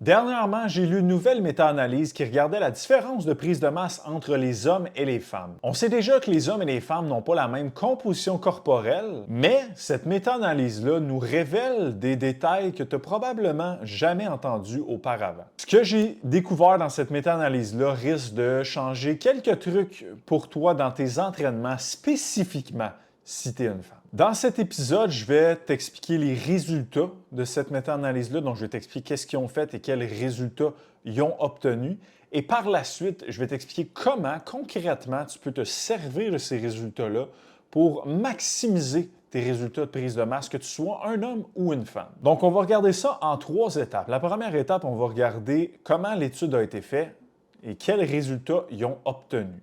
Dernièrement, j'ai lu une nouvelle méta-analyse qui regardait la différence de prise de masse entre les hommes et les femmes. On sait déjà que les hommes et les femmes n'ont pas la même composition corporelle, mais cette méta-analyse-là nous révèle des détails que tu n'as probablement jamais entendus auparavant. Ce que j'ai découvert dans cette méta-analyse-là risque de changer quelques trucs pour toi dans tes entraînements spécifiquement si tu es une femme. Dans cet épisode, je vais t'expliquer les résultats de cette méta-analyse-là. Donc, je vais t'expliquer qu'est-ce qu'ils ont fait et quels résultats ils ont obtenus. Et par la suite, je vais t'expliquer comment, concrètement, tu peux te servir de ces résultats-là pour maximiser tes résultats de prise de masse, que tu sois un homme ou une femme. Donc, on va regarder ça en 3 étapes. La première étape, on va regarder comment l'étude a été faite et quels résultats ils ont obtenus.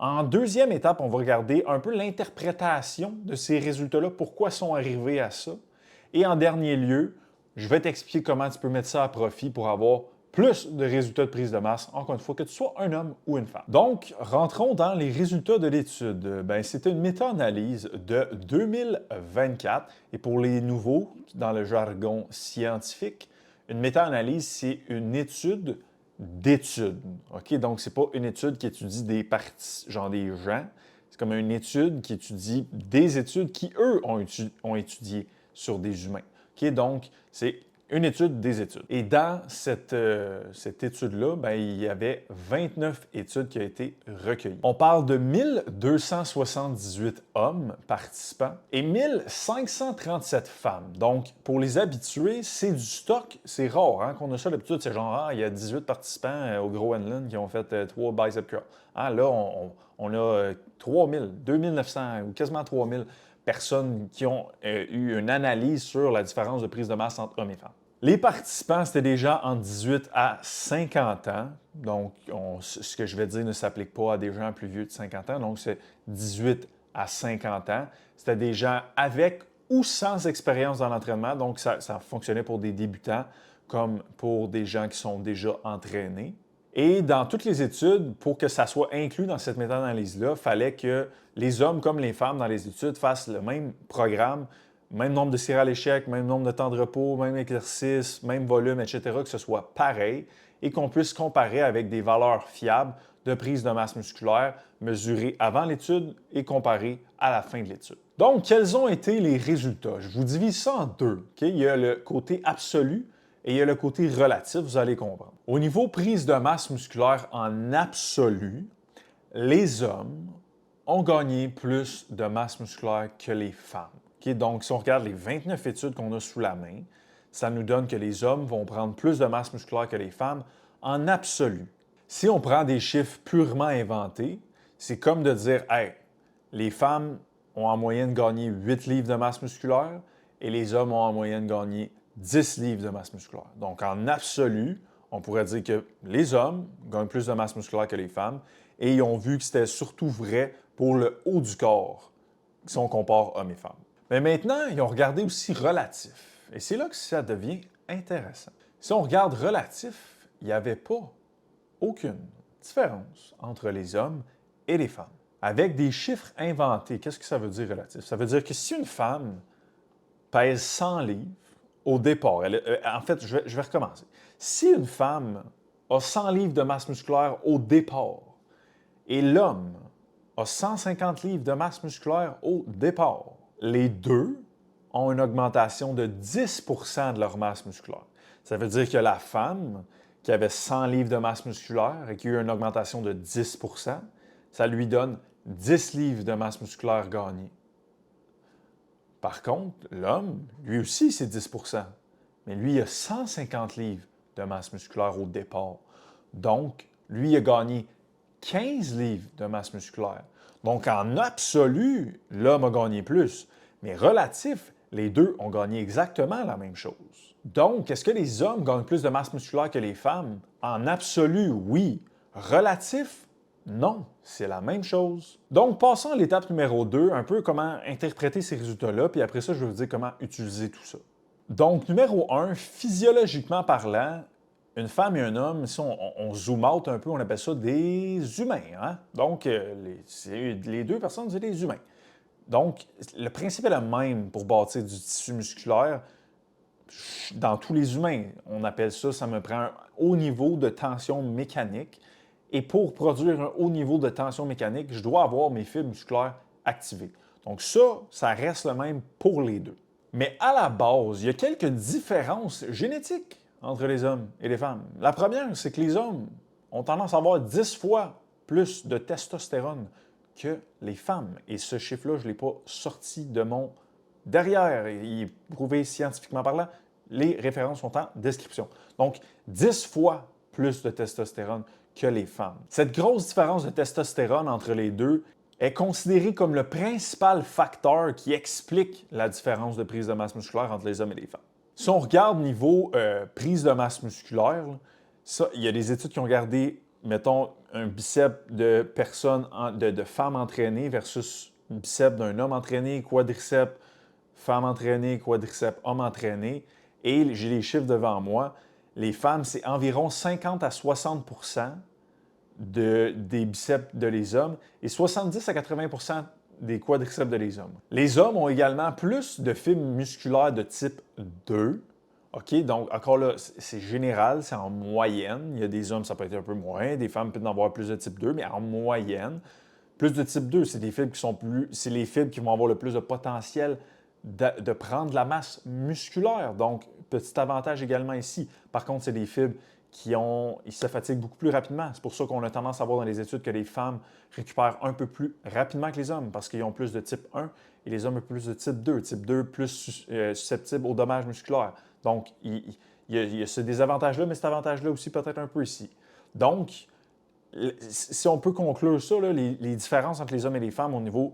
En deuxième étape, on va regarder un peu l'interprétation de ces résultats-là, pourquoi ils sont arrivés à ça. Et en dernier lieu, je vais t'expliquer comment tu peux mettre ça à profit pour avoir plus de résultats de prise de masse, encore une fois, que tu sois un homme ou une femme. Donc, rentrons dans les résultats de l'étude. C'était une méta-analyse de 2024. Et pour les nouveaux, dans le jargon scientifique, une méta-analyse, c'est une étude d'études. OK? Donc, ce n'est pas une étude qui étudie des parties, genre des gens. C'est comme une étude qui étudie des études qui, eux, ont étudié sur des humains. OK? Donc, c'est une étude des études. Et dans cette étude-là, il y avait 29 études qui ont été recueillies. On parle de 1278 hommes participants et 1537 femmes. Donc, pour les habitués, c'est du stock. C'est rare qu'on a ça d'habitude. C'est genre, il y a 18 participants au Groenland qui ont fait 3 bicep curls. Là, on a 3000, 2900 ou quasiment 3000 personnes qui ont eu une analyse sur la différence de prise de masse entre hommes et femmes. Les participants, c'était des gens entre 18 à 50 ans. Donc, ce que je vais dire ne s'applique pas à des gens plus vieux de 50 ans. Donc, c'est 18 à 50 ans. C'était des gens avec ou sans expérience dans l'entraînement. Donc, ça fonctionnait pour des débutants comme pour des gens qui sont déjà entraînés. Et dans toutes les études, pour que ça soit inclus dans cette méta-analyse-là, il fallait que les hommes comme les femmes dans les études fassent le même programme, même nombre de séries à l'échec, même nombre de temps de repos, même exercice, même volume, etc., que ce soit pareil et qu'on puisse comparer avec des valeurs fiables de prise de masse musculaire mesurées avant l'étude et comparées à la fin de l'étude. Donc, quels ont été les résultats? Je vous divise ça en deux. Okay? Il y a le côté absolu et il y a le côté relatif, vous allez comprendre. Au niveau prise de masse musculaire en absolu, les hommes ont gagné plus de masse musculaire que les femmes. Okay? Donc, si on regarde les 29 études qu'on a sous la main, ça nous donne que les hommes vont prendre plus de masse musculaire que les femmes en absolu. Si on prend des chiffres purement inventés, c'est comme de dire, hey, les femmes ont en moyenne gagné 8 livres de masse musculaire et les hommes ont en moyenne gagné 10 livres de masse musculaire. Donc, en absolu, on pourrait dire que les hommes gagnent plus de masse musculaire que les femmes et ils ont vu que c'était surtout vrai pour le haut du corps si on compare hommes et femmes. Mais maintenant, ils ont regardé aussi relatif. Et c'est là que ça devient intéressant. Si on regarde relatif, il n'y avait pas aucune différence entre les hommes et les femmes. Avec des chiffres inventés, qu'est-ce que ça veut dire relatif? Ça veut dire que si une femme pèse 100 livres au départ, en fait, je vais recommencer. Si une femme a 100 livres de masse musculaire au départ et l'homme a 150 livres de masse musculaire au départ, les deux ont une augmentation de 10 de leur masse musculaire. Ça veut dire que la femme qui avait 100 livres de masse musculaire et qui a eu une augmentation de 10 ça lui donne 10 livres de masse musculaire gagnée. Par contre, l'homme, lui aussi, c'est 10 mais lui, il a 150 livres de masse musculaire au départ. Donc, lui, il a gagné 15 livres de masse musculaire. Donc, en absolu, l'homme a gagné plus. Mais relatif, les deux ont gagné exactement la même chose. Donc, est-ce que les hommes gagnent plus de masse musculaire que les femmes? En absolu, oui. Relatif, non. C'est la même chose. Donc, passons à l'étape numéro 2, un peu comment interpréter ces résultats-là, puis après ça, je vais vous dire comment utiliser tout ça. Donc, numéro 1, physiologiquement parlant, une femme et un homme, si on zoom out un peu, on appelle ça des humains. Hein? Donc, les deux personnes, c'est des humains. Donc, le principe est le même pour bâtir du tissu musculaire. dans tous les humains. On appelle ça, ça me prend un haut niveau de tension mécanique. Et pour produire un haut niveau de tension mécanique, je dois avoir mes fibres musculaires activées. Donc ça reste le même pour les deux. Mais à la base, il y a quelques différences génétiques entre les hommes et les femmes. La première, c'est que les hommes ont tendance à avoir 10 fois plus de testostérone que les femmes. Et ce chiffre-là, je ne l'ai pas sorti de mon derrière. Il est prouvé scientifiquement parlant. Les références sont en description. Donc, 10 fois plus de testostérone que les femmes. Cette grosse différence de testostérone entre les deux est considérée comme le principal facteur qui explique la différence de prise de masse musculaire entre les hommes et les femmes. Si on regarde niveau prise de masse musculaire, ça, il y a des études qui ont regardé, mettons, un biceps de personnes, de femmes entraînées versus un biceps d'un homme entraîné, quadriceps femme entraînée, quadriceps homme entraîné. Et j'ai les chiffres devant moi. Les femmes, c'est environ 50 à 60 des biceps de les hommes et 70 à 80 des quadriceps de les hommes. Les hommes ont également plus de fibres musculaires de type 2. OK, donc encore là, c'est général, c'est en moyenne. Il y a des hommes, ça peut être un peu moins, des femmes peuvent en avoir plus de type 2, mais en moyenne, plus de type 2, c'est des fibres qui sont plus, c'est les fibres qui vont avoir le plus de potentiel de prendre de la masse musculaire. Donc, petit avantage également ici. Par contre, c'est des fibres ils se fatiguent beaucoup plus rapidement. C'est pour ça qu'on a tendance à voir dans les études que les femmes récupèrent un peu plus rapidement que les hommes parce qu'ils ont plus de type 1 et les hommes ont plus de type 2. Type 2 plus susceptible aux dommages musculaires. Donc, il y a ce désavantage-là, mais cet avantage-là aussi peut-être un peu ici. Donc, si on peut conclure ça, là, les différences entre les hommes et les femmes au niveau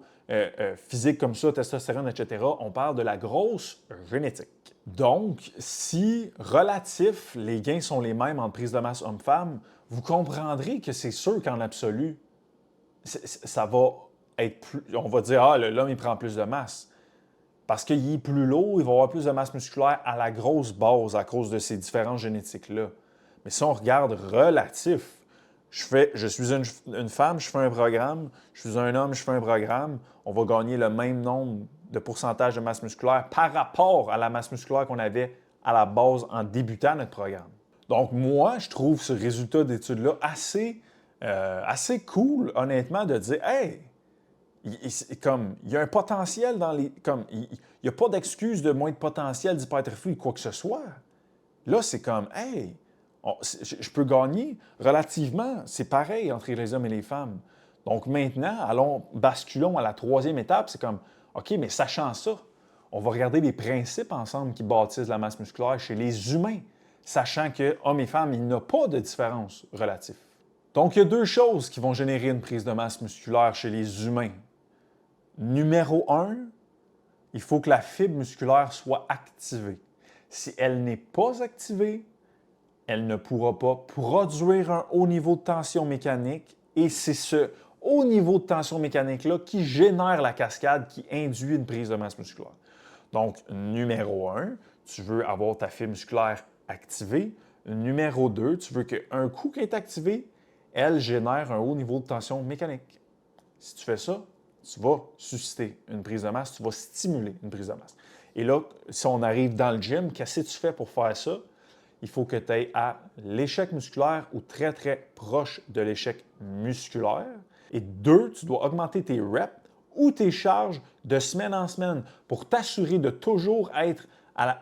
physique comme ça, testostérone, etc., on parle de la grosse génétique. Donc, si relatif, les gains sont les mêmes entre prise de masse homme-femme, vous comprendrez que c'est sûr qu'en absolu, ça va être plus... On va dire, ah, l'homme, il prend plus de masse. Parce qu'il est plus lourd, il va avoir plus de masse musculaire à la grosse base à cause de ces différences génétiques-là. Mais si on regarde relatif, je suis une femme, je fais un programme, je suis un homme, je fais un programme, on va gagner le même nombre de pourcentage de masse musculaire par rapport à la masse musculaire qu'on avait à la base en débutant notre programme. Donc moi, je trouve ce résultat d'étude-là assez cool, honnêtement, de dire « Hey, il y a un potentiel dans les... il n'y a pas d'excuse de moins de potentiel d'hypertrophie ou quoi que ce soit. » Là, c'est comme « Hey, je peux gagner relativement. C'est pareil entre les hommes et les femmes. » Donc maintenant, basculons à la troisième étape. C'est comme, OK, mais sachant ça, on va regarder les principes ensemble qui bâtissent la masse musculaire chez les humains, sachant que hommes et femmes, il n'y a pas de différence relative. Donc, il y a deux choses qui vont générer une prise de masse musculaire chez les humains. Numéro 1, il faut que la fibre musculaire soit activée. Si elle n'est pas activée, elle ne pourra pas produire un haut niveau de tension mécanique et c'est ce haut niveau de tension mécanique-là qui génère la cascade qui induit une prise de masse musculaire. Donc, numéro 1, tu veux avoir ta fibre musculaire activée. Numéro 2, tu veux qu'un coup qui est activé, elle génère un haut niveau de tension mécanique. Si tu fais ça, tu vas susciter une prise de masse, tu vas stimuler une prise de masse. Et là, si on arrive dans le gym, qu'est-ce que tu fais pour faire ça? Il faut que tu ailles à l'échec musculaire ou très, très proche de l'échec musculaire. Et 2, tu dois augmenter tes reps ou tes charges de semaine en semaine pour t'assurer de toujours être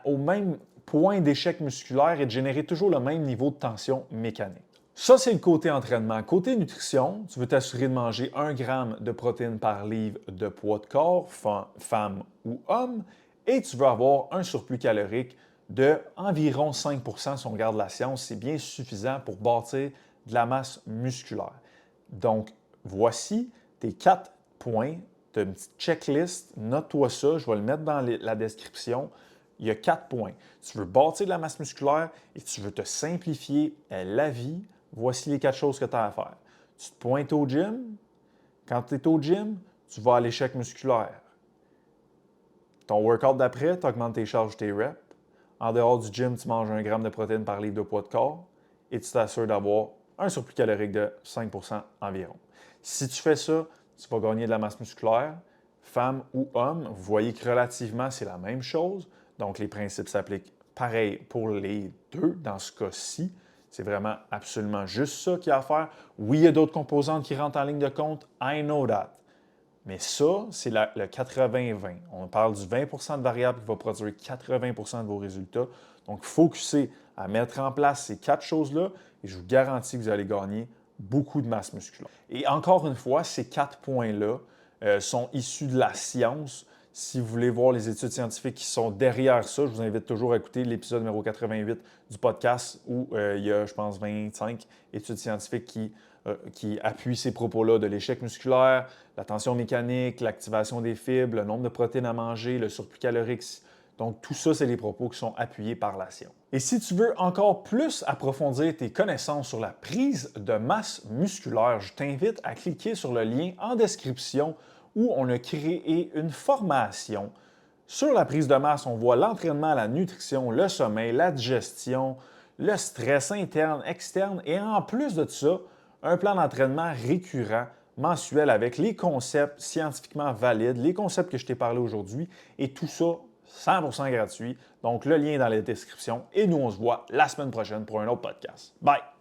au même point d'échec musculaire et de générer toujours le même niveau de tension mécanique. Ça, c'est le côté entraînement. Côté nutrition, tu veux t'assurer de manger 1 gramme de protéines par livre de poids de corps, femme ou homme, et tu veux avoir un surplus calorique de environ 5 % si on regarde la science. C'est bien suffisant pour bâtir de la masse musculaire. Donc, voici tes 4 points. Tu as une petite checklist. Note-toi ça. Je vais le mettre dans la description. Il y a 4 points. Tu veux bâtir de la masse musculaire et tu veux te simplifier la vie. Voici les 4 choses que tu as à faire. Tu te pointes au gym. Quand tu es au gym, tu vas à l'échec musculaire. Ton workout d'après, tu augmentes tes charges, tes reps. En dehors du gym, tu manges 1 gramme de protéines par livre de poids de corps et tu t'assures d'avoir un surplus calorique de 5 % environ. Si tu fais ça, tu vas gagner de la masse musculaire. Femme ou homme, vous voyez que relativement, c'est la même chose. Donc, les principes s'appliquent pareil pour les deux dans ce cas-ci. C'est vraiment absolument juste ça qu'il y a à faire. Oui, il y a d'autres composantes qui rentrent en ligne de compte. I know that. Mais ça, c'est le 80-20. On parle du 20 de variable qui va produire 80 de vos résultats. Donc, focussez à mettre en place ces 4 choses-là et je vous garantis que vous allez gagner beaucoup de masse musculaire. Et encore une fois, ces 4 points-là sont issus de la science. Si vous voulez voir les études scientifiques qui sont derrière ça, je vous invite toujours à écouter l'épisode numéro 88 du podcast où il y a, je pense, 25 études scientifiques qui appuient ces propos-là de l'échec musculaire, la tension mécanique, l'activation des fibres, le nombre de protéines à manger, le surplus calorique. Donc, tout ça, c'est des propos qui sont appuyés par la science. Et si tu veux encore plus approfondir tes connaissances sur la prise de masse musculaire, je t'invite à cliquer sur le lien en description où on a créé une formation sur la prise de masse. On voit l'entraînement, la nutrition, le sommeil, la digestion, le stress interne, externe et en plus de ça, un plan d'entraînement récurrent mensuel avec les concepts scientifiquement valides, les concepts que je t'ai parlé aujourd'hui et tout ça 100% gratuit. Donc, le lien est dans la description et nous, on se voit la semaine prochaine pour un autre podcast. Bye!